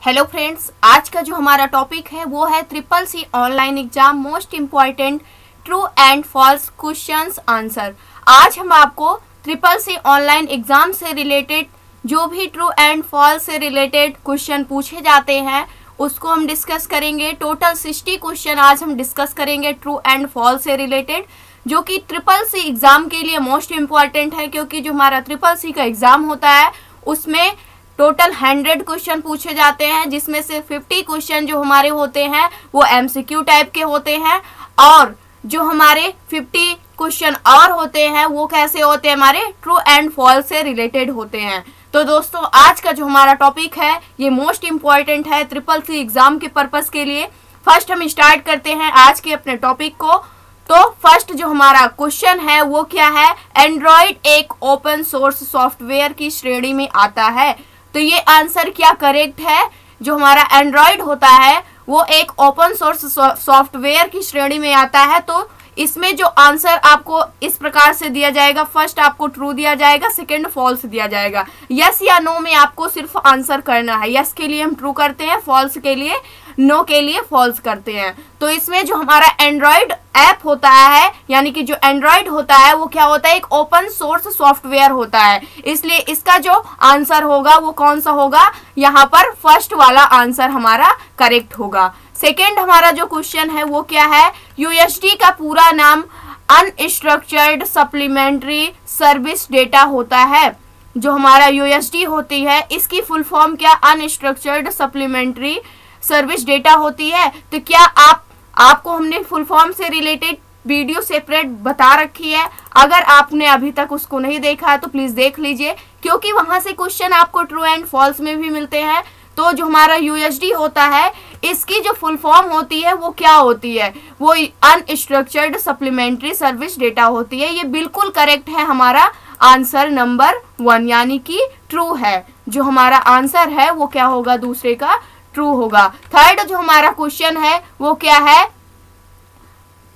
Hello friends, आज का जो हमारा टॉपिक है वो है triple C online exam most important true and false questions answer. आज हम आपको ट्रिपल सी ऑनलाइन एग्जाम से रिलेटेड जो भी ट्रू एंड फॉल्स से रिलेटेड क्वेश्चन पूछे जाते हैं उसको हम डिस्कस करेंगे। टोटल 60 क्वेश्चन आज हम डिस्कस करेंगे ट्रू एंड फॉल्स से रिलेटेड, जो कि ट्रिपल सी एग्जाम के लिए मोस्ट इम्पॉर्टेंट है, क्योंकि जो हमारा ट्रिपल सी का एग्जाम होता है उसमें टोटल 100 क्वेश्चन पूछे जाते हैं, जिसमें से 50 क्वेश्चन जो हमारे होते हैं वो एमसीक्यू टाइप के होते हैं और जो हमारे 50 क्वेश्चन और होते हैं वो कैसे होते हैं, हमारे ट्रू एंड फॉल्स से रिलेटेड होते हैं। तो दोस्तों, आज का जो हमारा टॉपिक है ये मोस्ट इम्पॉर्टेंट है ट्रिपल सी एग्जाम के पर्पस के लिए। फर्स्ट हम स्टार्ट करते हैं आज के अपने टॉपिक को। तो फर्स्ट जो हमारा क्वेश्चन है वो क्या है, एंड्रॉइड एक ओपन सोर्स सॉफ्टवेयर की श्रेणी में आता है। तो ये आंसर क्या करेक्ट है? जो हमारा एंड्रॉइड होता है वो एक ओपन सोर्स सॉफ्टवेयर की श्रेणी में आता है। तो इसमें जो आंसर आपको इस प्रकार से दिया जाएगा, फर्स्ट आपको ट्रू दिया जाएगा, सेकंड फॉल्स दिया जाएगा। यस या नो में आपको सिर्फ आंसर करना है। यस के लिए हम ट्रू करते हैं, फॉल्स के लिए नो के लिए फॉल्स करते हैं। तो इसमें जो हमारा एंड्रॉइड ऐप होता है, यानी कि जो एंड्रॉइड होता है वो क्या होता है, एक ओपन सोर्स सॉफ्टवेयर होता है। इसलिए इसका जो आंसर होगा वो कौन सा होगा, यहाँ पर फर्स्ट वाला आंसर हमारा करेक्ट होगा। सेकेंड हमारा जो क्वेश्चन है वो क्या है, यूएसडी का पूरा नाम अनस्ट्रक्चर्ड सप्लीमेंट्री सर्विस डेटा होता है। जो हमारा यूएसडी होती है इसकी फुल फॉर्म क्या, अनस्ट्रक्चर्ड सप्लीमेंट्री सर्विस डेटा होती है। तो क्या आपको हमने फुल फॉर्म से रिलेटेड वीडियो सेपरेट बता रखी है? अगर आपने अभी तक उसको नहीं देखा है तो प्लीज देख लीजिए, क्योंकि वहां से क्वेश्चन आपको ट्रू एंड फॉल्स में भी मिलते हैं। तो जो हमारा यूएसडी होता है इसकी जो फुल फॉर्म होती है वो क्या होती है, वो अनस्ट्रक्चर्ड सप्लीमेंट्री सर्विस डेटा होती है। ये बिल्कुल करेक्ट है, हमारा आंसर नंबर 1 यानी कि ट्रू है। जो हमारा आंसर है वो क्या होगा, दूसरे का ट्रू होगा। थर्ड जो हमारा क्वेश्चन है वो क्या है,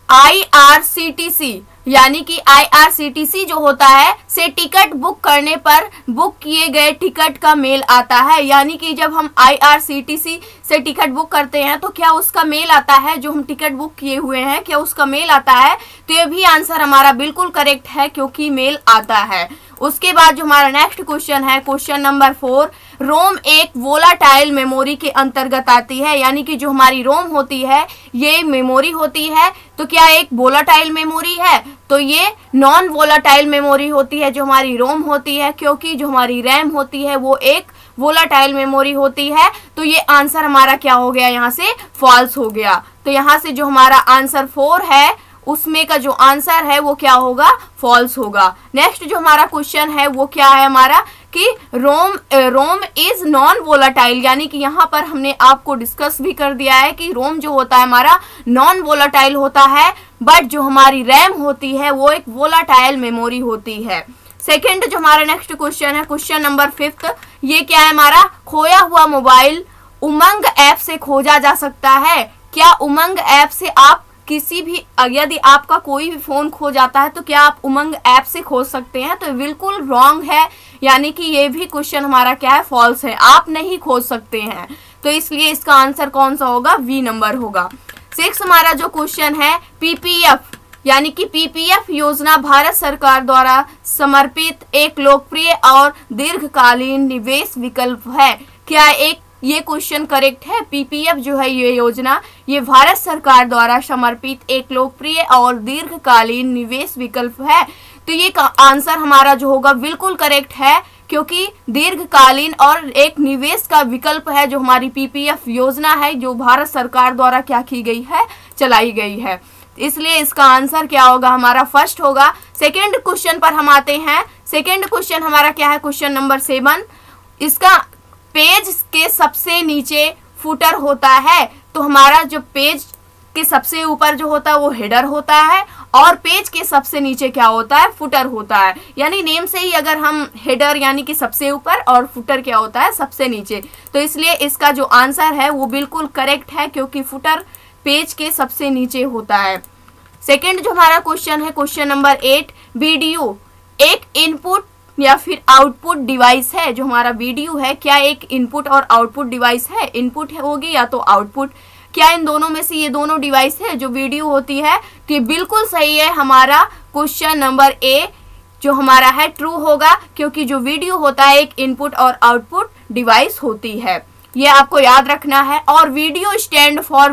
IRCTC यानी कि IRCTC जो होता है से टिकट बुक करने पर बुक किए गए टिकट का मेल आता है। यानी कि जब हम IRCTC से टिकट बुक करते हैं तो क्या उसका मेल आता है, जो हम टिकट बुक किए हुए हैं क्या उसका मेल आता है? तो ये भी आंसर हमारा बिल्कुल करेक्ट है, क्योंकि मेल आता है। उसके बाद जो हमारा नेक्स्ट क्वेश्चन है, क्वेश्चन नंबर 4, रोम एक वोलाटाइल मेमोरी के अंतर्गत आती है। यानी कि जो हमारी रोम होती है ये मेमोरी होती है, तो क्या एक वोलाटाइल मेमोरी है? तो ये नॉन वोलाटाइल मेमोरी होती है जो हमारी रोम होती है, क्योंकि जो हमारी रैम होती है वो एक वोलाटाइल मेमोरी होती है। तो ये आंसर हमारा क्या हो गया, यहाँ से फॉल्स हो गया। तो यहाँ से जो हमारा आंसर 4 है उसमें का जो आंसर है वो क्या होगा, फॉल्स होगा। नेक्स्ट जो हमारा क्वेश्चन है वो क्या है हमारा, कि रोम इज नॉन वोलाटाइल। यानी कि यहाँ पर हमने आपको डिस्कस भी कर दिया है कि रोम जो होता है हमारा नॉन वोलाटाइल होता है, बट जो हमारी रैम होती है वो एक वोलाटाइल मेमोरी होती है। सेकेंड जो हमारा नेक्स्ट क्वेश्चन है, क्वेश्चन नंबर 5, ये क्या है हमारा, खोया हुआ मोबाइल उमंग ऐप से खोजा जा सकता है। क्या उमंग ऐप से आप किसी भी, यदि आपका कोई भी फोन खो जाता है तो क्या आप उमंग ऐप से खोज सकते हैं? तो बिल्कुल रॉन्ग है, यानी कि ये भी क्वेश्चन हमारा क्या है, फॉल्स है, आप नहीं खोज सकते हैं। तो इसलिए इसका आंसर कौन सा होगा, बी नंबर होगा। 6 हमारा जो क्वेश्चन है, पीपीएफ यानी कि पीपीएफ योजना भारत सरकार द्वारा समर्पित एक लोकप्रिय और दीर्घकालीन निवेश विकल्प है। क्या ये क्वेश्चन करेक्ट है? पीपीएफ जो है ये योजना ये भारत सरकार द्वारा समर्पित एक लोकप्रिय और दीर्घकालीन निवेश विकल्प है। तो ये आंसर हमारा जो होगा बिल्कुल करेक्ट है, क्योंकि दीर्घकालीन और एक निवेश का विकल्प है जो हमारी पीपीएफ योजना है, जो भारत सरकार द्वारा क्या की गई है, चलाई गई है। इसलिए इसका आंसर क्या होगा, हमारा फर्स्ट होगा। सेकेंड क्वेश्चन पर हम आते हैं। सेकेंड क्वेश्चन हमारा क्या है, क्वेश्चन नंबर 7, इसका पेज के सबसे नीचे फुटर होता है। तो हमारा जो पेज के सबसे ऊपर जो होता है वो हेडर होता है, और पेज के सबसे नीचे क्या होता है, फुटर होता है। यानी नेम से ही अगर हम हेडर यानी कि सबसे ऊपर और फुटर क्या होता है, सबसे नीचे। तो इसलिए इसका जो आंसर है वो बिल्कुल करेक्ट है, क्योंकि फुटर पेज के सबसे नीचे होता है। सेकेंड जो हमारा क्वेश्चन है, क्वेश्चन नंबर 8, वीडियो एक इनपुट या फिर आउटपुट डिवाइस है? जो हमारा वीडियो है क्या एक इनपुट और आउटपुट डिवाइस है? इनपुट होगी या तो आउटपुट, क्या इन दोनों में से ये दोनों डिवाइस है जो वीडियो होती है? तो ये बिल्कुल सही है, हमारा क्वेश्चन नंबर ए जो हमारा है ट्रू होगा, क्योंकि जो वीडियो होता है एक इनपुट और आउटपुट डिवाइस होती है, ये आपको याद रखना है। और वीडियो स्टैंड फॉर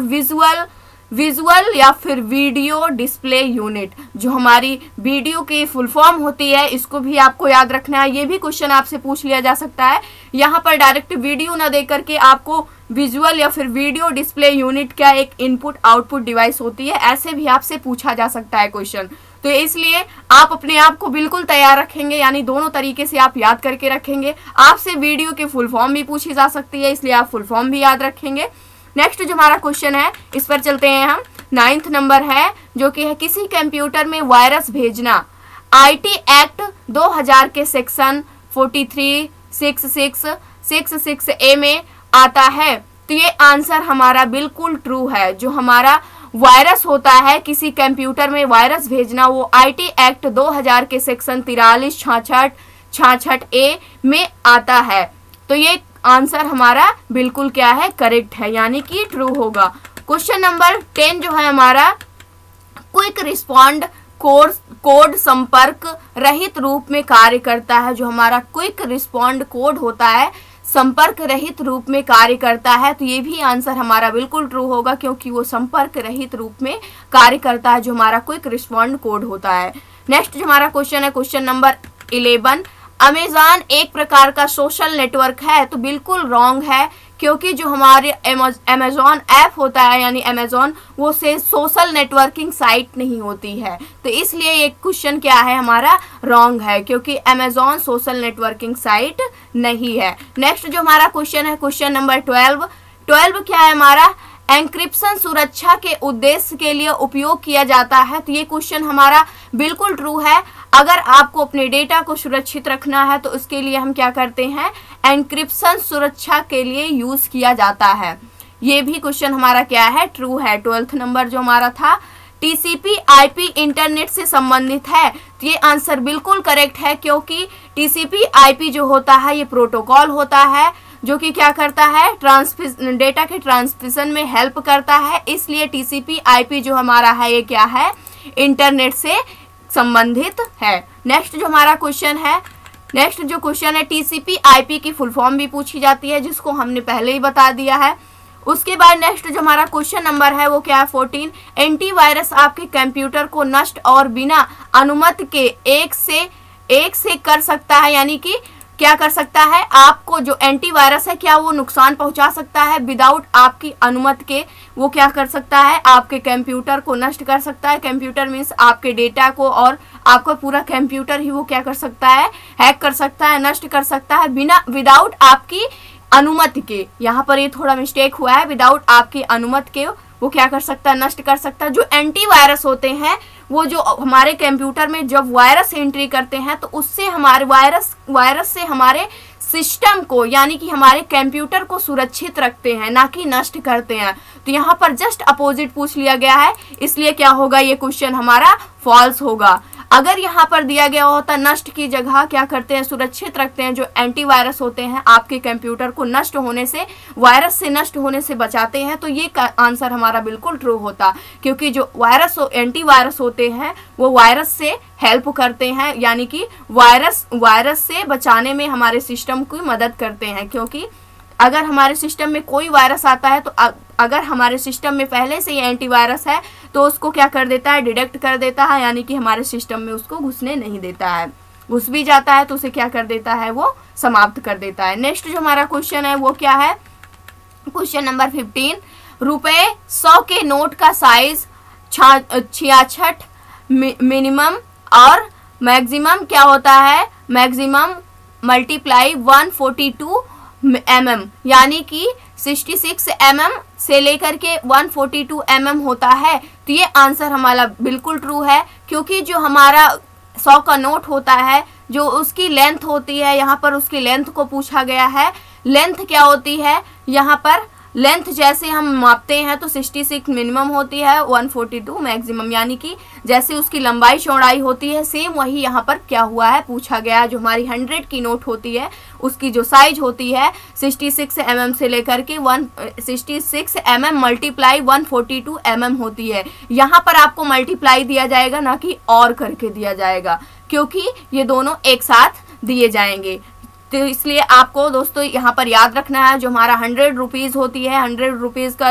विजुअल या फिर वीडियो डिस्प्ले यूनिट, जो हमारी वीडियो की फुल फॉर्म होती है, इसको भी आपको याद रखना है। ये भी क्वेश्चन आपसे पूछ लिया जा सकता है, यहाँ पर डायरेक्ट वीडियो ना दे करके आपको विजुअल या फिर वीडियो डिस्प्ले यूनिट क्या एक इनपुट आउटपुट डिवाइस होती है, ऐसे भी आपसे पूछा जा सकता है क्वेश्चन। तो इसलिए आप अपने आप को बिल्कुल तैयार रखेंगे, यानी दोनों तरीके से आप याद करके रखेंगे। आपसे वीडियो की फुल फॉर्म भी पूछी जा सकती है, इसलिए आप फुल फॉर्म भी याद रखेंगे। नेक्स्ट जो हमारा क्वेश्चन है इस पर चलते हैं हम। 9th नंबर है जो कि है किसी कंप्यूटर में वायरस भेजना आईटी एक्ट 2000 के सेक्शन 436666A में आता है। तो ये आंसर हमारा बिल्कुल ट्रू है। जो हमारा वायरस होता है किसी कंप्यूटर में वायरस भेजना, वो आईटी एक्ट 2000 के सेक्शन 436666A में आता है। तो ये आंसर हमारा बिल्कुल क्या है, करेक्ट है, यानी कि ट्रू होगा। क्वेश्चन नंबर 10 जो है हमारा क्विक रिस्पॉन्ड कोड संपर्क रहित रूप में कार्य करता है। जो हमारा क्विक रिस्पॉन्ड कोड होता है संपर्क रहित रूप में कार्य करता है, तो ये भी आंसर हमारा बिल्कुल ट्रू होगा, क्योंकि वो संपर्क रहित रूप में कार्य करता है जो हमारा क्विक रिस्पॉन्ड कोड होता है। नेक्स्ट जो हमारा क्वेश्चन है क्वेश्चन नंबर 11, अमेज़न एक प्रकार का सोशल नेटवर्क है। तो बिल्कुल रॉन्ग है, क्योंकि जो हमारे अमेज़न ऐप होता है यानी अमेज़न, वो से सोशल नेटवर्किंग साइट नहीं होती है। तो इसलिए ये क्वेश्चन क्या है हमारा रॉन्ग है, क्योंकि अमेज़न सोशल नेटवर्किंग साइट नहीं है। नेक्स्ट जो हमारा क्वेश्चन है क्वेश्चन नंबर 12 क्या है हमारा, एन्क्रिप्शन सुरक्षा के उद्देश्य के लिए उपयोग किया जाता है। तो ये क्वेश्चन हमारा बिल्कुल ट्रू है। अगर आपको अपने डेटा को सुरक्षित रखना है तो उसके लिए हम क्या करते हैं, एन्क्रिप्शन सुरक्षा के लिए यूज किया जाता है। ये भी क्वेश्चन हमारा क्या है, ट्रू है। 12th नंबर जो हमारा था टीसीपी आईपी इंटरनेट से संबंधित है। तो ये आंसर बिल्कुल करेक्ट है, क्योंकि टीसीपी आईपी जो होता है ये प्रोटोकॉल होता है जो कि क्या करता है, डेटा के ट्रांसमिशन में हेल्प करता है। इसलिए टीसीपी आईपी जो हमारा है ये क्या है, इंटरनेट से संबंधित है। नेक्स्ट जो हमारा क्वेश्चन है टीसीपी आईपी की फुल फॉर्म भी पूछी जाती है, जिसको हमने पहले ही बता दिया है। उसके बाद नेक्स्ट जो हमारा क्वेश्चन नंबर है वो क्या है 14, एंटीवायरस आपके कंप्यूटर को नष्ट और बिना अनुमति के एक से कर सकता है, यानी कि क्या कर सकता है, आपको जो एंटीवायरस है क्या वो नुकसान पहुंचा सकता है विदाउट आपकी अनुमति के। वो क्या कर सकता है, आपके कंप्यूटर को नष्ट कर सकता है। कंप्यूटर मीन्स आपके डेटा को, और आपका पूरा कंप्यूटर ही वो क्या कर सकता है, हैक कर सकता है, नष्ट कर सकता है विदाउट आपकी अनुमति के। यहाँ पर ये थोड़ा मिस्टेक हुआ है, विदाउट आपकी अनुमति के वो क्या कर सकता है, नष्ट कर सकता है। जो एंटीवायरस होते हैं वो जो हमारे कंप्यूटर में जब वायरस एंट्री करते हैं तो उससे हमारे वायरस से हमारे सिस्टम को यानी कि हमारे कंप्यूटर को सुरक्षित रखते हैं, ना कि नष्ट करते हैं। तो यहाँ पर जस्ट अपोजिट पूछ लिया गया है, इसलिए क्या होगा, ये क्वेश्चन हमारा फॉल्स होगा। अगर यहाँ पर दिया गया होता नष्ट की जगह क्या करते हैं, सुरक्षित रखते हैं। जो एंटीवायरस होते हैं आपके कंप्यूटर को नष्ट होने से, वायरस से नष्ट होने से बचाते हैं। तो ये आंसर हमारा बिल्कुल ट्रू होता, क्योंकि जो एंटीवायरस होते हैं वो वायरस से हेल्प करते हैं, यानी कि वायरस से बचाने में हमारे सिस्टम की मदद करते हैं। क्योंकि अगर हमारे सिस्टम में कोई वायरस आता है तो अगर हमारे सिस्टम में पहले से ही एंटीवायरस है तो उसको क्या कर देता है, डिटेक्ट कर देता है, यानी कि हमारे सिस्टम में उसको घुसने नहीं देता है। घुस भी जाता है तो उसे क्या कर देता है, वो समाप्त कर देता है। नेक्स्ट जो हमारा क्वेश्चन है वो क्या है, क्वेश्चन नंबर 15, रुपए 100 के नोट का साइज 66 मिनिमम और मैक्सिमम क्या होता है, मैक्सिमम मल्टीप्लाई 142 mm, यानी कि 66 mm से लेकर के 142 mm होता है। तो ये आंसर हमारा बिल्कुल ट्रू है, क्योंकि जो हमारा 100 का नोट होता है जो उसकी लेंथ होती है, यहाँ पर उसकी लेंथ को पूछा गया है। लेंथ क्या होती है, यहाँ पर लेंथ जैसे हम मापते हैं तो 66 मिनिमम होती है, 142 मैक्सिमम, यानी कि जैसे उसकी लंबाई चौड़ाई होती है सेम वही यहाँ पर क्या हुआ है पूछा गया है। जो हमारी 100 की नोट होती है उसकी जो साइज होती है 66 mm से लेकर के 166 mm मल्टीप्लाई 142 mm होती है। यहाँ पर आपको मल्टीप्लाई दिया जाएगा ना कि और करके दिया जाएगा, क्योंकि ये दोनों एक साथ दिए जाएंगे। तो इसलिए आपको दोस्तों यहाँ पर याद रखना है जो हमारा 100 रुपीज़ होती है, 100 रुपीज़ का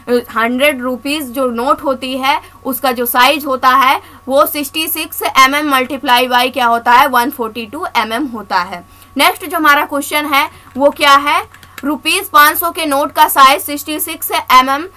100 रुपीज़ जो नोट होती है उसका जो साइज होता है वो 66 mm मल्टीप्लाई बाई क्या होता है 142 mm होता है। नेक्स्ट जो हमारा क्वेश्चन है वो क्या है, ₹500 के नोट का साइज 66 mm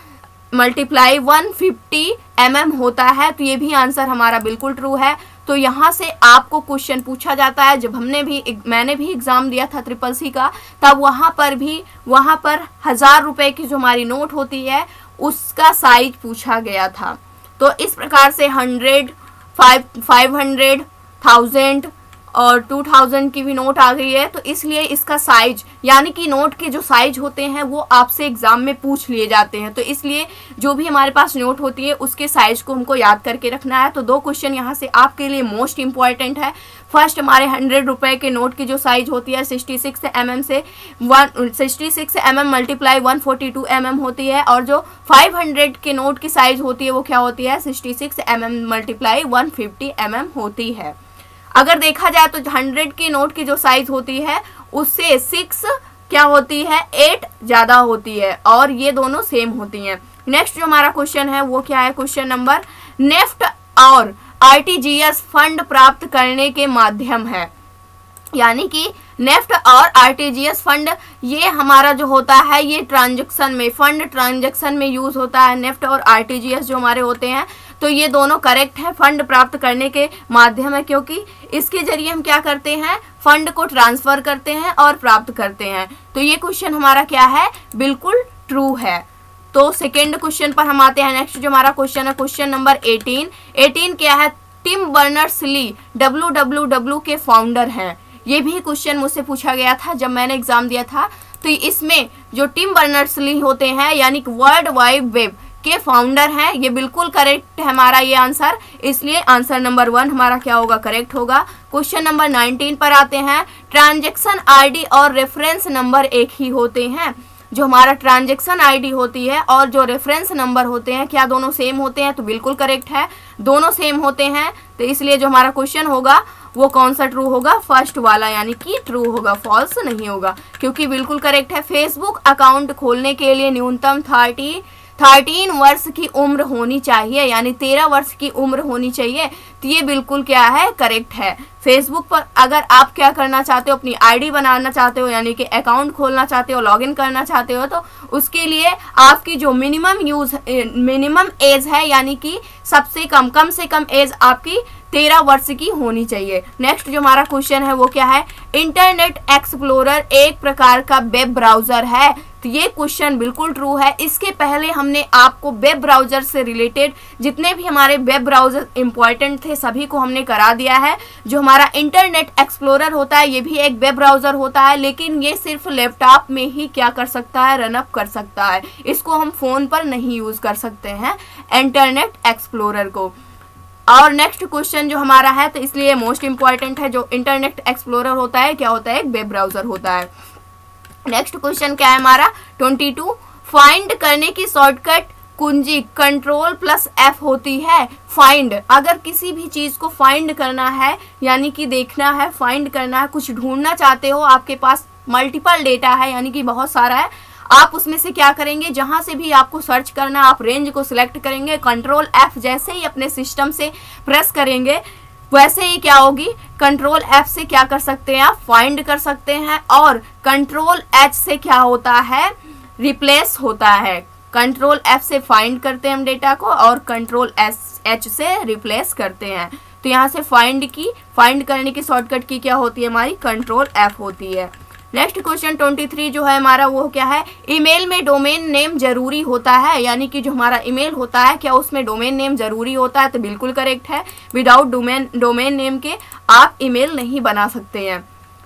मल्टीप्लाई 150 mm होता है। तो ये भी आंसर हमारा बिल्कुल ट्रू है। तो यहाँ से आपको क्वेश्चन पूछा जाता है, जब मैंने भी एग्जाम दिया था CCC का, तब वहाँ पर 1000 रुपये की जो हमारी नोट होती है उसका साइज पूछा गया था। तो इस प्रकार से 100, 500, 1000 और 2000 की भी नोट आ गई है। तो इसलिए इसका साइज यानी कि नोट के जो साइज होते हैं वो आपसे एग्जाम में पूछ लिए जाते हैं। तो इसलिए जो भी हमारे पास नोट होती है उसके साइज को हमको याद करके रखना है। तो 2 क्वेश्चन यहाँ से आपके लिए मोस्ट इंपॉर्टेंट है। फर्स्ट हमारे 100 रुपये के नोट की जो साइज होती है 66 mm से 66 mm मल्टीप्लाई 142 mm होती है, और जो 500 के नोट की साइज होती है वो क्या होती है 66 mm मल्टीप्लाई 150 mm होती है। अगर देखा जाए तो 100 के नोट की जो साइज होती है उससे 6 क्या होती है 8 ज़्यादा होती है, और ये दोनों सेम होती हैं। नेक्स्ट जो हमारा क्वेश्चन है वो क्या है, क्वेश्चन नंबर नेफ्ट और RTGS फंड प्राप्त करने के माध्यम है। यानी कि नेफ्ट और RTGS फंड ये हमारा जो होता है ये ट्रांजैक्शन में, फंड ट्रांजैक्शन में यूज़ होता है। नेफ्ट और RTGS जो हमारे होते हैं तो ये दोनों करेक्ट है, फंड प्राप्त करने के माध्यम है, क्योंकि इसके जरिए हम क्या करते हैं फंड को ट्रांसफ़र करते हैं और प्राप्त करते हैं। तो ये क्वेश्चन हमारा क्या है बिल्कुल ट्रू है। तो सेकेंड क्वेश्चन पर हम आते हैं। नेक्स्ट जो हमारा क्वेश्चन है क्वेश्चन नंबर 18 क्या है, टिम बर्नर्स-ली WWW के फाउंडर हैं। ये भी क्वेश्चन मुझसे पूछा गया था जब मैंने एग्जाम दिया था। तो इसमें जो टिम बर्नर्स-ली होते हैं यानी कि वर्ल्ड वाइड वेब के फाउंडर हैं, ये बिल्कुल करेक्ट है हमारा ये आंसर, इसलिए आंसर नंबर 1 हमारा क्या होगा करेक्ट होगा। क्वेश्चन नंबर 19 पर आते हैं। ट्रांजैक्शन आईडी और रेफरेंस नंबर एक ही होते हैं। जो हमारा ट्रांजैक्शन आईडी होती है और जो रेफरेंस नंबर होते हैं क्या दोनों सेम होते हैं, तो बिल्कुल करेक्ट है, दोनों सेम होते हैं। तो इसलिए जो हमारा क्वेश्चन होगा वो कौन सा ट्रू होगा, फर्स्ट वाला यानी कि ट्रू होगा, फॉल्स नहीं होगा, क्योंकि बिल्कुल करेक्ट है। फेसबुक अकाउंट खोलने के लिए न्यूनतम 13 वर्ष की उम्र होनी चाहिए, यानी 13 वर्ष की उम्र होनी चाहिए। तो ये बिल्कुल क्या है करेक्ट है। फेसबुक पर अगर आप क्या करना चाहते हो, अपनी आईडी बनाना चाहते हो यानी कि अकाउंट खोलना चाहते हो, लॉगिन करना चाहते हो, तो उसके लिए आपकी जो मिनिमम एज है यानी कि सबसे कम से कम एज आपकी 13 वर्ष की होनी चाहिए। नेक्स्ट जो हमारा क्वेश्चन है वो क्या है, इंटरनेट एक्सप्लोरर एक प्रकार का वेब ब्राउज़र है। तो ये क्वेश्चन बिल्कुल ट्रू है। इसके पहले हमने आपको वेब ब्राउज़र से रिलेटेड जितने भी हमारे वेब ब्राउज़र इंपॉर्टेंट थे सभी को हमने करा दिया है। जो हमारा इंटरनेट एक्सप्लोरर होता है ये भी एक वेब ब्राउज़र होता है, लेकिन ये सिर्फ लैपटॉप में ही क्या कर सकता है, रनअप कर सकता है। इसको हम फ़ोन पर नहीं यूज़ कर सकते हैं इंटरनेट एक्सप्लोरर को। और नेक्स्ट क्वेश्चन जो हमारा है तो इसलिए मोस्ट इंपॉर्टेंट है। जो इंटरनेट एक्सप्लोरर होता है क्या होता है, एक वेब ब्राउज़र होता है। नेक्स्ट क्वेश्चन क्या है हमारा 22, फाइंड करने की शॉर्टकट कुंजी Ctrl+F होती है। फाइंड, अगर किसी भी चीज़ को फाइंड करना है यानी कि देखना है, फाइंड करना है, कुछ ढूंढना चाहते हो, आपके पास मल्टीपल डेटा है यानी कि बहुत सारा है, आप उसमें से क्या करेंगे, जहां से भी आपको सर्च करना आप रेंज को सिलेक्ट करेंगे, Ctrl+F जैसे ही अपने सिस्टम से प्रेस करेंगे वैसे ही क्या होगी, Ctrl+F से क्या कर सकते हैं आप फाइंड कर सकते हैं। और Ctrl+H से क्या होता है, रिप्लेस होता है। Ctrl+F से फाइंड करते हैं हम डेटा को और Ctrl+H से रिप्लेस करते हैं। तो यहाँ से फाइंड करने की शॉर्टकट की क्या होती है हमारी, Ctrl+F होती है। नेक्स्ट क्वेश्चन 23 जो है हमारा वो क्या है, ईमेल में डोमेन नेम जरूरी होता है, यानी कि जो हमारा ईमेल होता है क्या उसमें डोमेन नेम जरूरी होता है, तो बिल्कुल करेक्ट है। विदाउट डोमेन नेम के आप ईमेल नहीं बना सकते हैं।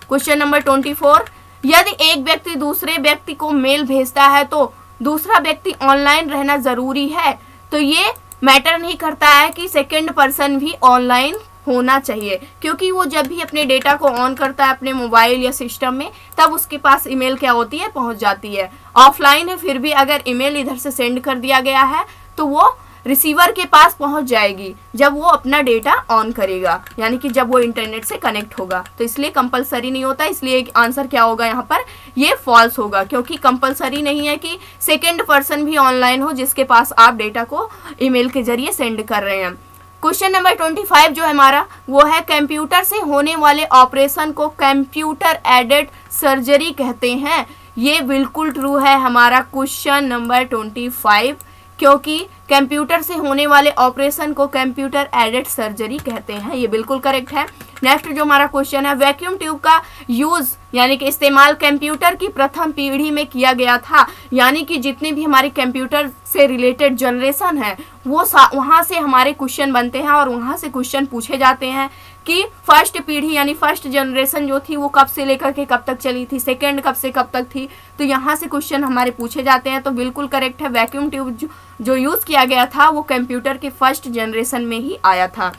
क्वेश्चन नंबर 24, यदि एक व्यक्ति दूसरे व्यक्ति को मेल भेजता है तो दूसरा व्यक्ति ऑनलाइन रहना ज़रूरी है, तो ये मैटर नहीं करता है कि सेकंड पर्सन भी ऑनलाइन होना चाहिए, क्योंकि वो जब भी अपने डेटा को ऑन करता है अपने मोबाइल या सिस्टम में, तब उसके पास ईमेल क्या होती है, पहुंच जाती है। ऑफलाइन है फिर भी अगर ईमेल इधर से सेंड कर दिया गया है तो वो रिसीवर के पास पहुंच जाएगी जब वो अपना डेटा ऑन करेगा, यानी कि जब वो इंटरनेट से कनेक्ट होगा। तो इसलिए कंपलसरी नहीं होता, इसलिए आंसर क्या होगा यहाँ पर, ये फॉल्स होगा, क्योंकि कंपलसरी नहीं है कि सेकंड पर्सन भी ऑनलाइन हो जिसके पास आप डेटा को ईमेल के जरिए सेंड कर रहे हैं। क्वेश्चन नंबर 25 जो हमारा वो है, कंप्यूटर से होने वाले ऑपरेशन को कंप्यूटर एडेड सर्जरी कहते हैं। ये बिल्कुल ट्रू है हमारा क्वेश्चन नंबर 25, क्योंकि कंप्यूटर से होने वाले ऑपरेशन को कंप्यूटर एडेड सर्जरी कहते हैं, ये बिल्कुल करेक्ट है। नेक्स्ट जो हमारा क्वेश्चन है, वैक्यूम ट्यूब का यूज़ यानी कि इस्तेमाल कंप्यूटर की प्रथम पीढ़ी में किया गया था, यानी कि जितने भी हमारे कंप्यूटर से रिलेटेड जनरेशन है वो वहाँ से हमारे क्वेश्चन बनते हैं और वहाँ से क्वेश्चन पूछे जाते हैं कि फर्स्ट पीढ़ी यानी फर्स्ट जनरेशन जो थी वो कब से लेकर के कब तक चली थी, सेकेंड कब से कब तक थी, तो यहाँ से क्वेश्चन हमारे पूछे जाते हैं। तो बिल्कुल करेक्ट है, वैक्यूम ट्यूब जो यूज़ किया गया था वो कंप्यूटर के फर्स्ट जनरेशन में ही आया था।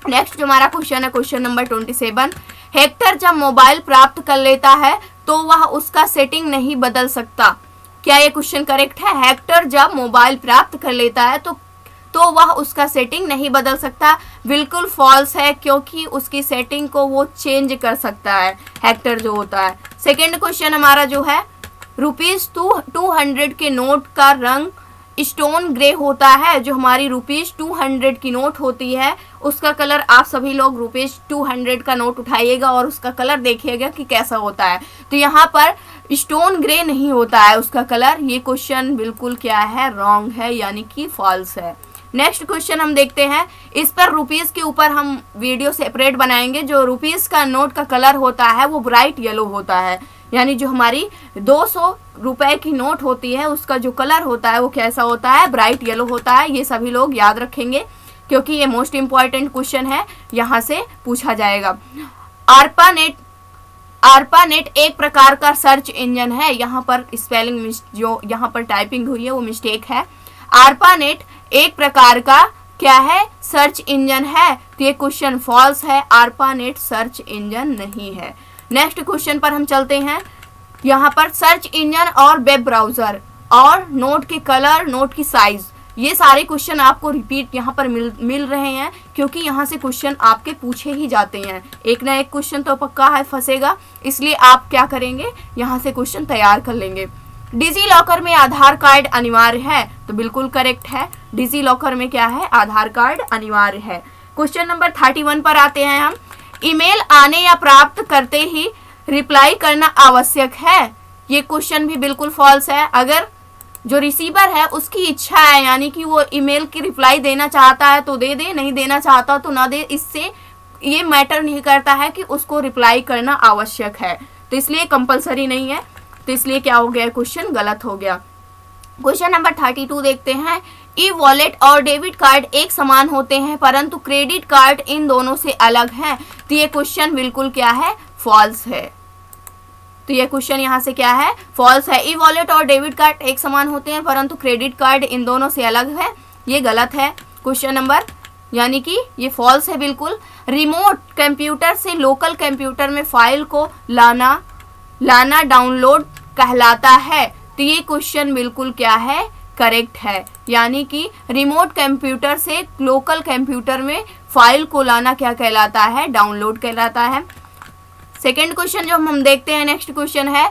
नेक्स्ट जो हमारा क्वेश्चन है, क्वेश्चन नंबर 27, हैकर जब मोबाइल प्राप्त कर लेता है तो वह उसका सेटिंग नहीं बदल सकता। क्या ये क्वेश्चन करेक्ट है? हैकर जब मोबाइल प्राप्त कर लेता है तो वह उसका सेटिंग नहीं बदल सकता। बिल्कुल फॉल्स है, क्योंकि उसकी सेटिंग को वो चेंज कर सकता है हैकर जो होता है। सेकेंड क्वेश्चन हमारा जो है, ₹200 के नोट का रंग स्टोन ग्रे होता है। जो हमारी ₹200 की नोट होती है उसका कलर, आप सभी लोग ₹200 का नोट उठाइएगा और उसका कलर देखिएगा कि कैसा होता है। तो यहाँ पर स्टोन ग्रे नहीं होता है उसका कलर। ये क्वेश्चन बिल्कुल क्या है, रॉन्ग है, यानी कि फॉल्स है। नेक्स्ट क्वेश्चन हम देखते हैं, इस पर रुपीस के ऊपर हम वीडियो सेपरेट बनाएंगे। जो रुपीस का नोट का कलर होता है वो ब्राइट येलो होता है, यानी जो हमारी 200 रुपए की नोट होती है उसका जो कलर होता है वो कैसा होता है, ब्राइट येलो होता है। ये सभी लोग याद रखेंगे क्योंकि ये मोस्ट इम्पॉर्टेंट क्वेश्चन है, यहाँ से पूछा जाएगा। ARPANET एक प्रकार का सर्च इंजन है। यहाँ पर स्पेलिंग जो यहाँ पर टाइपिंग हुई है वो मिस्टेक है। ARPANET एक प्रकार का क्या है, सर्च इंजन है, तो ये क्वेश्चन फॉल्स है। ARPANET सर्च इंजन नहीं है। नेक्स्ट क्वेश्चन पर हम चलते हैं। यहाँ पर सर्च इंजन और वेब ब्राउजर और नोट के कलर, नोट की साइज, ये सारे क्वेश्चन आपको रिपीट यहाँ पर मिल रहे हैं, क्योंकि यहाँ से क्वेश्चन आपके पूछे ही जाते हैं। एक ना एक क्वेश्चन तो पक्का है फंसेगा, इसलिए आप क्या करेंगे, यहाँ से क्वेश्चन तैयार कर लेंगे। डिजी लॉकर में आधार कार्ड अनिवार्य है, तो बिल्कुल करेक्ट है, डिजी लॉकर में क्या है, आधार कार्ड अनिवार्य है। क्वेश्चन नंबर 31 पर आते हैं हम। ईमेल आने या प्राप्त करते ही रिप्लाई करना आवश्यक है। ये क्वेश्चन भी बिल्कुल फॉल्स है। अगर जो रिसीवर है उसकी इच्छा है, यानी कि वो ईमेल की रिप्लाई देना चाहता है तो दे दे, नहीं देना चाहता तो ना दे, इससे ये मैटर नहीं करता है कि उसको रिप्लाई करना आवश्यक है, तो इसलिए कंपलसरी नहीं है। तो इसलिए क्या हो गया, क्वेश्चन गलत हो गया। क्वेश्चन नंबर 32 देखते हैं। ई वॉलेट और डेबिट कार्ड एक समान होते हैं परंतु क्रेडिट कार्ड इन दोनों से अलग हैं, तो ये क्वेश्चन बिल्कुल क्या है, फॉल्स है। तो ये क्वेश्चन यहाँ से क्या है, फॉल्स है। ई वॉलेट और डेबिट कार्ड एक समान होते हैं परंतु क्रेडिट कार्ड इन दोनों से अलग है, ये गलत है क्वेश्चन नंबर, यानी कि ये फॉल्स है बिल्कुल। रिमोट कंप्यूटर से लोकल कंप्यूटर में फाइल को लाना डाउनलोड कहलाता है, तो ये क्वेश्चन बिल्कुल क्या है, करेक्ट है, यानी कि रिमोट कंप्यूटर से लोकल कंप्यूटर में फाइल को लाना क्या कहलाता है, डाउनलोड कहलाता है। सेकेंड क्वेश्चन जो हम देखते हैं, नेक्स्ट क्वेश्चन है,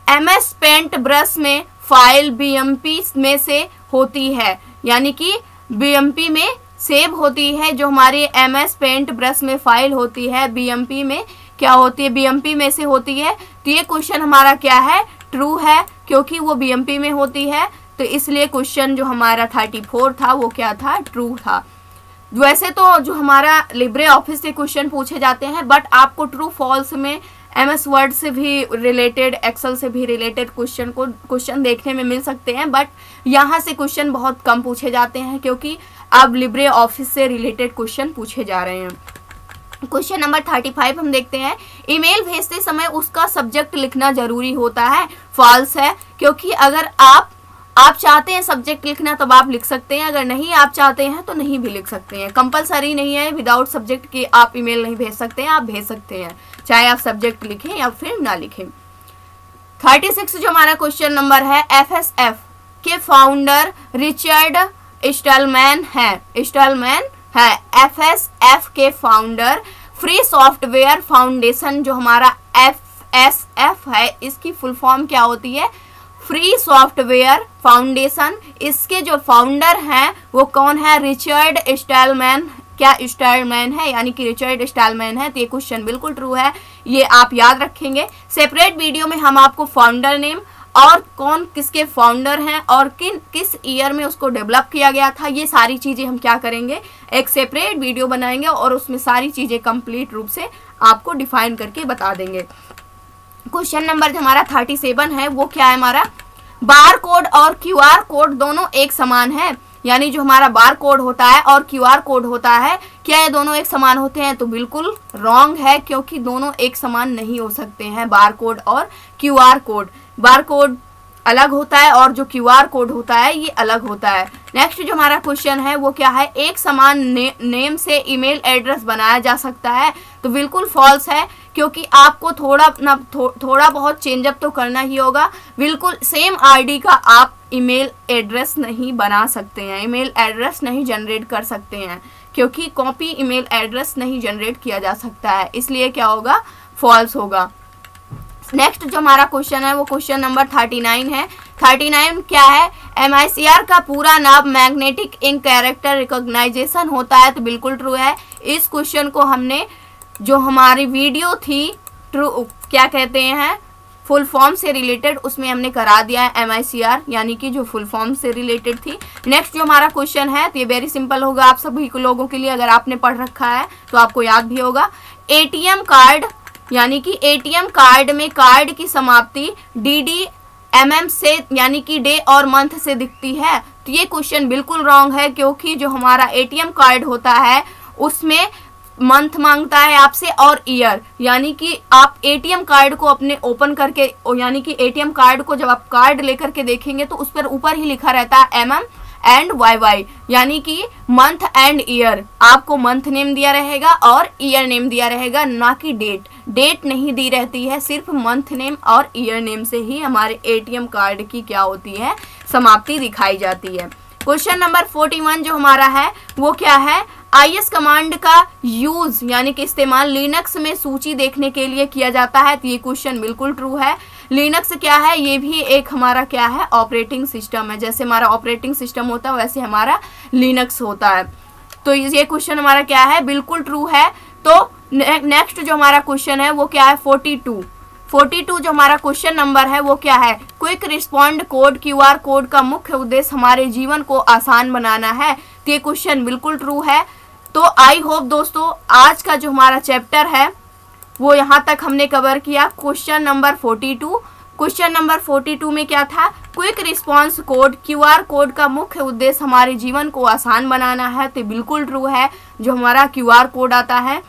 MS पेंट ब्रश में फाइल BMP में से होती है, यानी कि BMP में सेव होती है। जो हमारी MS पेंट ब्रश में फाइल होती है BMP में क्या होती है, BMP में से होती है, तो ये क्वेश्चन हमारा क्या है, ट्रू है, क्योंकि वो BMP में होती है, तो इसलिए क्वेश्चन जो हमारा 34 था वो क्या था, ट्रू था। वैसे तो जो हमारा लिब्रे ऑफिस से क्वेश्चन पूछे जाते हैं, बट आपको ट्रू फॉल्स में MS वर्ड से भी रिलेटेड, एक्सेल से भी रिलेटेड क्वेश्चन देखने में मिल सकते हैं, बट यहाँ से क्वेश्चन बहुत कम पूछे जाते हैं क्योंकि अब लिब्रे ऑफिस से रिलेटेड क्वेश्चन पूछे जा रहे हैं। क्वेश्चन नंबर 35 हम देखते हैं। ईमेल भेजते समय उसका सब्जेक्ट लिखना जरूरी होता है, फॉल्स है, क्योंकि अगर आप आप चाहते हैं सब्जेक्ट लिखना तब आप लिख सकते हैं, अगर नहीं आप चाहते हैं तो नहीं भी लिख सकते हैं। कंपलसरी नहीं है विदाउट सब्जेक्ट के आप ईमेल नहीं भेज सकते हैं, आप भेज सकते हैं चाहे आप सब्जेक्ट लिखें या फिर ना लिखें। 36 जो हमारा क्वेश्चन नंबर है, FSF के फाउंडर रिचर्ड स्टॉलमैन है। FSF के फाउंडर फ्री सॉफ्टवेयर फाउंडेशन जो हमारा FSF है, इसकी फुल फॉर्म क्या होती है? Free software foundation. इसके जो फाउंडर हैं वो कौन है? Richard Stallman. क्या स्टॉलमैन है, यानी कि रिचर्ड स्टॉलमैन है। तो ये क्वेश्चन बिल्कुल ट्रू है, ये आप याद रखेंगे। सेपरेट वीडियो में हम आपको फाउंडर नेम और कौन किसके फाउंडर हैं और किस ईयर में उसको डेवलप किया गया था, ये सारी चीज़ें हम क्या करेंगे, एक सेपरेट वीडियो बनाएंगे और उसमें सारी चीज़ें कंप्लीट रूप से आपको डिफाइन करके बता देंगे। क्वेश्चन नंबर जो हमारा 37 है वो क्या है हमारा? बार कोड और QR कोड दोनों एक समान है, यानी जो हमारा बार कोड होता है और QR कोड होता है, क्या ये दोनों एक समान होते हैं? तो बिल्कुल रॉन्ग है, क्योंकि दोनों एक समान नहीं हो सकते हैं। बार कोड और QR कोड, बार कोड अलग होता है और जो QR कोड होता है ये अलग होता है। नेक्स्ट जो हमारा क्वेश्चन है वो क्या है? एक समान नेम से ईमेल एड्रेस बनाया जा सकता है। तो बिल्कुल फॉल्स है, क्योंकि आपको थोड़ा बहुत चेंजअप तो करना ही होगा। बिल्कुल सेम आईडी का आप ईमेल एड्रेस नहीं बना सकते हैं, ईमेल एड्रेस नहीं जनरेट कर सकते हैं, क्योंकि कॉपी ईमेल एड्रेस नहीं जनरेट किया जा सकता है, इसलिए क्या होगा? फॉल्स होगा। नेक्स्ट जो हमारा क्वेश्चन है वो क्वेश्चन नंबर 39 है। 39 क्या है? MICR का पूरा नाम मैग्नेटिक इंक कैरेक्टर रिकॉग्नाइजेशन होता है। तो बिल्कुल ट्रू है। इस क्वेश्चन को हमने जो हमारी वीडियो थी ट्रू क्या कहते हैं फुल फॉर्म से रिलेटेड, उसमें हमने करा दिया है MICR, यानी कि जो फुल फॉर्म से रिलेटेड थी। नेक्स्ट जो हमारा क्वेश्चन है तो ये वेरी सिंपल होगा आप सभी लोगों के लिए, अगर आपने पढ़ रखा है तो आपको याद भी होगा। ATM कार्ड, यानी कि ATM कार्ड में कार्ड की समाप्ति DD से यानी कि डे और मंथ से दिखती है। तो ये क्वेश्चन बिल्कुल रॉन्ग है, क्योंकि जो हमारा ATM कार्ड होता है उसमें मंथ मांगता है आपसे और ईयर, यानी कि आप ATM कार्ड को अपने ओपन करके, यानी कि ATM कार्ड को जब आप कार्ड लेकर के देखेंगे तो उस पर ऊपर ही लिखा रहता है MM एंड YY, यानी कि मंथ एंड ईयर। आपको मंथ नेम दिया रहेगा और ईयर नेम दिया रहेगा, ना कि डेट नहीं दी रहती है, सिर्फ मंथ नेम और ईयर नेम से ही हमारे ATM कार्ड की क्या होती है? समाप्ति दिखाई जाती है। क्वेश्चन नंबर 41 जो हमारा है वो क्या है? IS कमांड का यूज यानी कि इस्तेमाल लिनक्स में सूची देखने के लिए किया जाता है। तो ये क्वेश्चन बिल्कुल ट्रू है। लिनक्स क्या है? ये भी एक हमारा क्या है? ऑपरेटिंग सिस्टम है। जैसे हमारा ऑपरेटिंग सिस्टम होता है वैसे हमारा लिनक्स होता है। तो ये क्वेश्चन हमारा क्या है? बिल्कुल ट्रू है। तो नेक्स्ट जो हमारा क्वेश्चन है वो क्या है? 42 जो हमारा क्वेश्चन नंबर है वो क्या है? Quick respond code QR code का मुख्य उद्देश्य हमारे जीवन को आसान बनाना है। तो ये क्वेश्चन बिल्कुल ट्रू है। तो आई होप दोस्तों आज का जो हमारा चैप्टर है वो यहाँ तक हमने कवर किया। क्वेश्चन नंबर 42, क्वेश्चन नंबर 42 में क्या था? Quick response code QR code का मुख्य उद्देश्य हमारे जीवन को आसान बनाना है। तो बिल्कुल ट्रू है, जो हमारा QR कोड आता है।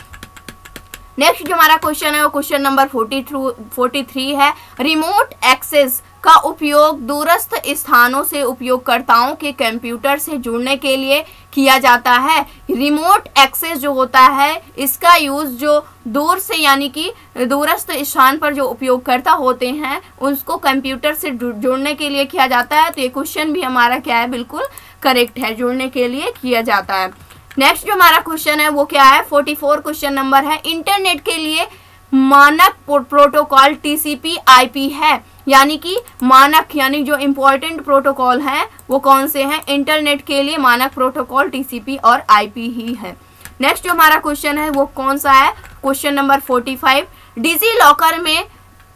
नेक्स्ट जो हमारा क्वेश्चन है वो क्वेश्चन नंबर 43 है। रिमोट एक्सेस का उपयोग दूरस्थ स्थानों से उपयोगकर्ताओं के कंप्यूटर से जुड़ने के लिए किया जाता है। रिमोट एक्सेस जो होता है इसका यूज़ जो दूर से यानी कि दूरस्थ स्थान पर जो उपयोगकर्ता होते हैं उसको कंप्यूटर से जुड़ने के लिए किया जाता है। तो ये क्वेश्चन भी हमारा क्या है? बिल्कुल करेक्ट है, जुड़ने के लिए किया जाता है। नेक्स्ट जो हमारा क्वेश्चन है वो क्या है? 44 क्वेश्चन नंबर है। इंटरनेट के लिए मानक प्रोटोकॉल TCP/IP है, यानी कि मानक यानी जो इम्पोर्टेंट प्रोटोकॉल हैं वो कौन से हैं? इंटरनेट के लिए मानक प्रोटोकॉल TCP और IP ही है। नेक्स्ट जो हमारा क्वेश्चन है वो कौन सा है? Question number 45। डिजी लॉकर में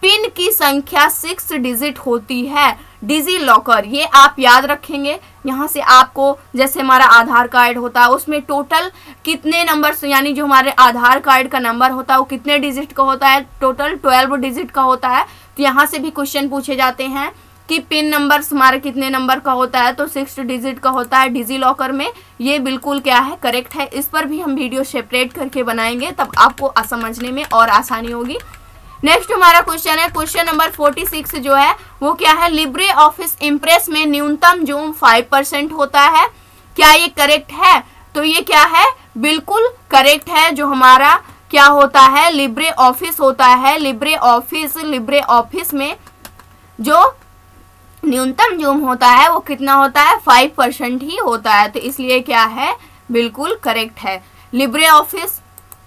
पिन की संख्या 6 डिजिट होती है। डिजी लॉकर ये आप याद रखेंगे। यहाँ से आपको जैसे हमारा आधार कार्ड होता है उसमें टोटल कितने नंबर यानी जो हमारे आधार कार्ड का नंबर होता है वो कितने डिजिट का होता है? टोटल 12 डिजिट का होता है। तो यहाँ से भी क्वेश्चन पूछे जाते हैं कि पिन नंबर हमारे कितने नंबर का होता है? तो 6 डिजिट का होता है डिजी लॉकर में। ये बिल्कुल क्या है? करेक्ट है। इस पर भी हम वीडियो सेपरेट करके बनाएंगे, तब आपको समझने में और आसानी होगी। नेक्स्ट हमारा क्वेश्चन है क्वेश्चन नंबर 46 जो है वो क्या है, लिब्रे ऑफिस इम्प्रेस में न्यूनतम जूम 5% होता है, क्या ये करेक्ट है? तो ये क्या है, बिल्कुल करेक्ट है। जो हमारा क्या होता है, लिब्रे ऑफिस होता है, लिब्रे ऑफिस में जो न्यूनतम जूम होता है वो कितना होता है, 5% ही होता है। तो इसलिए क्या है, बिल्कुल करेक्ट है लिब्रे ऑफिस।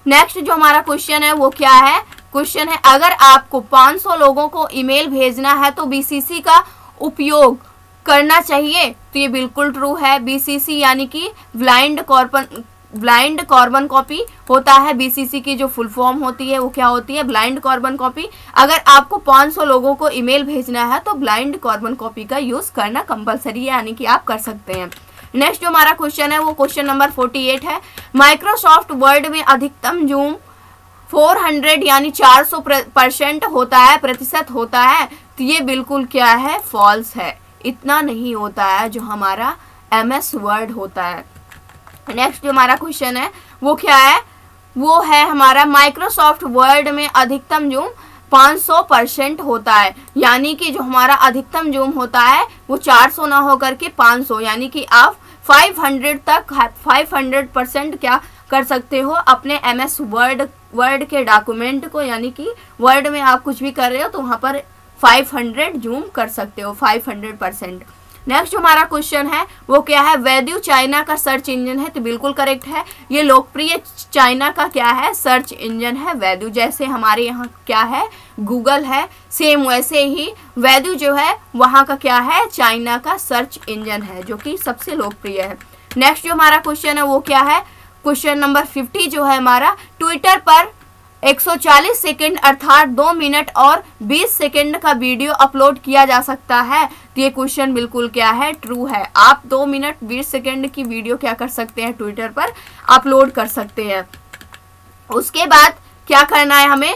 नेक्स्ट जो हमारा क्वेश्चन है वो क्या है, क्वेश्चन है अगर आपको 500 लोगों को ईमेल भेजना है तो बीसीसी का उपयोग करना चाहिए। तो ये बिल्कुल ट्रू है। बीसीसी यानी कि ब्लाइंड कार्बन कॉपी होता है। बीसीसी की जो फुल फॉर्म होती है वो क्या होती है, ब्लाइंड कार्बन कॉपी। अगर आपको 500 लोगों को ईमेल भेजना है तो ब्लाइंड कार्बन कॉपी का यूज करना कंपलसरी है, यानी कि आप कर सकते हैं। नेक्स्ट जो हमारा क्वेश्चन है वो क्वेश्चन नंबर 48 है, माइक्रोसॉफ्ट वर्ड में अधिकतम जूम 400 यानी 400% होता है, प्रतिशत होता है। तो ये बिल्कुल क्या है, फॉल्स है। इतना नहीं होता है जो हमारा MS वर्ड होता है। नेक्स्ट जो हमारा क्वेश्चन है वो क्या है, वो है हमारा माइक्रोसॉफ्ट वर्ड में अधिकतम जूम 500% होता है, यानी कि जो हमारा अधिकतम जूम होता है वो 400 ना होकर के 500, यानी कि आप 500 तक 500% क्या कर सकते हो अपने MS वर्ड के डॉक्यूमेंट को, यानी कि वर्ड में आप कुछ भी कर रहे हो तो वहाँ पर 500 जूम कर सकते हो, 500%। नेक्स्ट जो हमारा क्वेश्चन है वो क्या है, वैद्यू चाइना का सर्च इंजन है। तो बिल्कुल करेक्ट है, ये लोकप्रिय चाइना का क्या है, सर्च इंजन है वैद्यू। जैसे हमारे यहाँ क्या है, गूगल है, सेम वैसे ही वैद्यू जो है वहाँ का क्या है, चाइना का सर्च इंजन है जो कि सबसे लोकप्रिय है। नेक्स्ट जो हमारा क्वेश्चन है वो क्या है, क्वेश्चन नंबर 50 जो है हमारा, ट्विटर पर 140 सेकंड अर्थात 2 मिनट और 20 सेकंड का वीडियो अपलोड किया जा सकता है। तो ये क्वेश्चन बिल्कुल क्या है, ट्रू है। आप 2 मिनट 20 सेकंड की वीडियो क्या कर सकते हैं, ट्विटर पर अपलोड कर सकते हैं। उसके बाद क्या करना है हमें,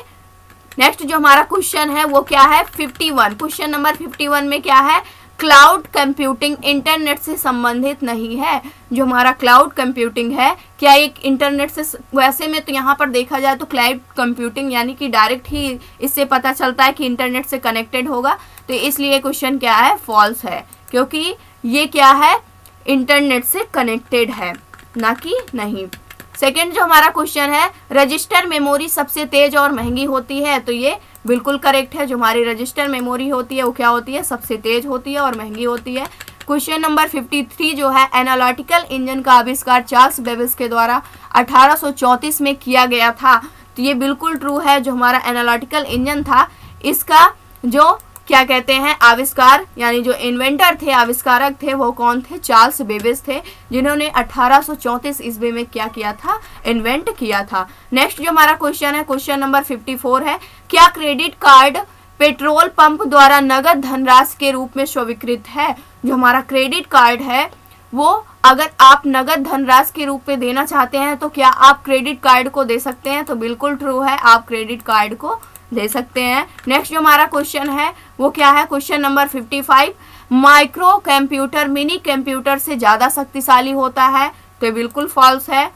नेक्स्ट जो हमारा क्वेश्चन है वो क्या है, 51। क्वेश्चन नंबर 51 में क्या है, क्लाउड कंप्यूटिंग इंटरनेट से संबंधित नहीं है। जो हमारा क्लाउड कंप्यूटिंग है क्या एक इंटरनेट से, वैसे में तो यहाँ पर देखा जाए तो क्लाउड कंप्यूटिंग यानी कि डायरेक्ट ही इससे पता चलता है कि इंटरनेट से कनेक्टेड होगा। तो इसलिए क्वेश्चन क्या है, फॉल्स है, क्योंकि ये क्या है, इंटरनेट से कनेक्टेड है, ना कि नहीं। सेकेंड जो हमारा क्वेश्चन है, रजिस्टर मेमोरी सबसे तेज और महंगी होती है। तो ये बिल्कुल करेक्ट है। जो हमारी रजिस्टर मेमोरी होती है वो क्या होती है, सबसे तेज होती है और महंगी होती है। क्वेश्चन नंबर 53 जो है, एनालिटिकल इंजन का आविष्कार चार्ल्स बेबेज के द्वारा 1834 में किया गया था। तो ये बिल्कुल ट्रू है। जो हमारा एनालिटिकल इंजन था इसका जो क्या कहते हैं, आविष्कार यानी जो इन्वेंटर थे, आविष्कारक थे, वो कौन थे, चार्ल्स बेबेज थे, जिन्होंने 1834 ईस्वी में क्या किया था, इन्वेंट किया था। नेक्स्ट जो हमारा क्वेश्चन है, क्वेश्चन नंबर 54 है, क्या क्रेडिट कार्ड पेट्रोल पंप द्वारा नगद धनराशि के रूप में स्वीकृत है। जो हमारा क्रेडिट कार्ड है वो अगर आप नगद धनराशि के रूप में देना चाहते हैं तो क्या आप क्रेडिट कार्ड को दे सकते हैं। तो बिल्कुल ट्रू है, आप क्रेडिट कार्ड को दे सकते हैं। नेक्स्ट जो हमारा क्वेश्चन है वो क्या है, question number 55, micro computer mini computer से ज़्यादा शक्तिशाली होता है। तो बिल्कुल फॉल्स है,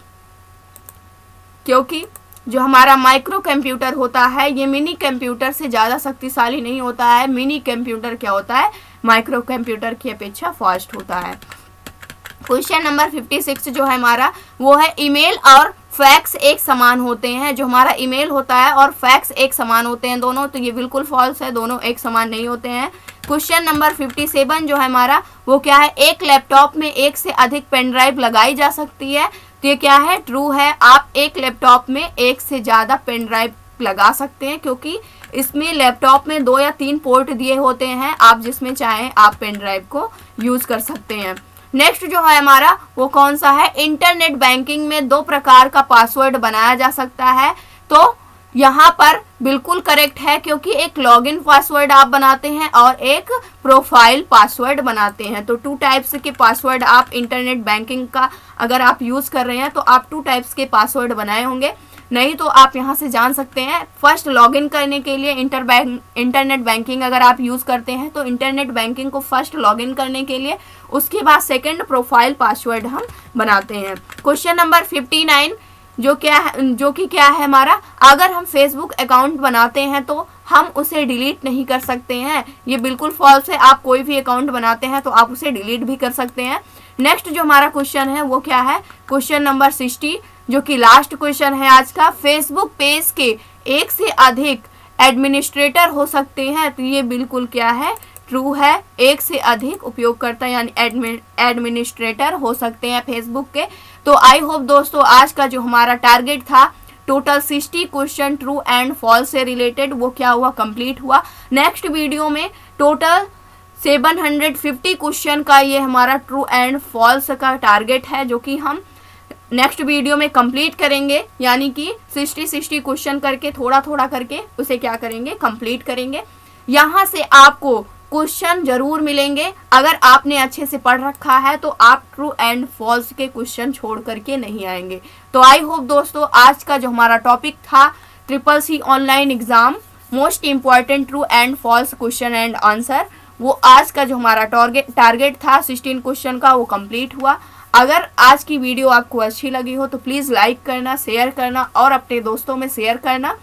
क्योंकि जो हमारा माइक्रो कंप्यूटर होता है ये मिनी कंप्यूटर से ज़्यादा शक्तिशाली नहीं होता है। मिनी कंप्यूटर क्या होता है, माइक्रो कंप्यूटर की अपेक्षा फास्ट होता है। क्वेश्चन नंबर 56 जो है हमारा वो है, ईमेल और फैक्स एक समान होते हैं। जो हमारा ईमेल होता है और फैक्स एक समान होते हैं दोनों। तो ये बिल्कुल फॉल्स है, दोनों एक समान नहीं होते हैं। क्वेश्चन नंबर 57 जो है हमारा वो क्या है, एक लैपटॉप में एक से अधिक पेन ड्राइव लगाई जा सकती है। तो ये क्या है, ट्रू है। आप एक लैपटॉप में एक से ज़्यादा पेन ड्राइव लगा सकते हैं, क्योंकि इसमें लैपटॉप में 2 या 3 पोर्ट दिए होते हैं। आप जिसमें चाहें आप पेन ड्राइव को यूज़ कर सकते हैं। नेक्स्ट जो है हमारा वो कौन सा है, इंटरनेट बैंकिंग में 2 प्रकार का पासवर्ड बनाया जा सकता है। तो यहाँ पर बिल्कुल करेक्ट है, क्योंकि एक लॉगिन पासवर्ड आप बनाते हैं और एक प्रोफाइल पासवर्ड बनाते हैं। तो 2 टाइप्स के पासवर्ड आप इंटरनेट बैंकिंग का अगर आप यूज़ कर रहे हैं तो आप 2 टाइप्स के पासवर्ड बनाए होंगे। नहीं तो आप यहाँ से जान सकते हैं, फर्स्ट लॉगिन करने के लिए इंटरनेट बैंकिंग अगर आप यूज़ करते हैं तो इंटरनेट बैंकिंग को फर्स्ट लॉगिन करने के लिए, उसके बाद सेकंड प्रोफाइल पासवर्ड हम बनाते हैं। क्वेश्चन नंबर 59, जो कि क्या है हमारा, अगर हम फेसबुक अकाउंट बनाते हैं तो हम उसे डिलीट नहीं कर सकते हैं। ये बिल्कुल फॉल्स है। आप कोई भी अकाउंट बनाते हैं तो आप उसे डिलीट भी कर सकते हैं। नेक्स्ट जो हमारा क्वेश्चन है वो क्या है, क्वेश्चन नंबर 60, जो कि लास्ट क्वेश्चन है आज का। फेसबुक पेज के एक से अधिक एडमिनिस्ट्रेटर हो सकते हैं, तो ये बिल्कुल क्या है, ट्रू है। एक से अधिक उपयोगकर्ता यानी एडमिनिस्ट्रेटर हो सकते हैं फेसबुक के। तो आई होप दोस्तों आज का जो हमारा टारगेट था total 60 question true and false से रिलेटेड, वो क्या हुआ, कंप्लीट हुआ। नेक्स्ट वीडियो में टोटल 750 क्वेश्चन का ये हमारा ट्रू एंड फॉल्स का टारगेट है, जो कि हम नेक्स्ट वीडियो में कंप्लीट करेंगे। यानी कि 60 क्वेश्चन करके थोड़ा थोड़ा करके उसे क्या करेंगे, कंप्लीट करेंगे। यहाँ से आपको क्वेश्चन जरूर मिलेंगे। अगर आपने अच्छे से पढ़ रखा है तो आप ट्रू एंड फॉल्स के क्वेश्चन छोड़ करके नहीं आएंगे। तो आई होप दोस्तों आज का जो हमारा टॉपिक था CCC online exam most important true and false question and answer, वो आज का जो हमारा टारगेट था 16 क्वेश्चन का, वो कंप्लीट हुआ। अगर आज की वीडियो आपको अच्छी लगी हो तो प्लीज़ लाइक करना, शेयर करना और अपने दोस्तों में शेयर करना।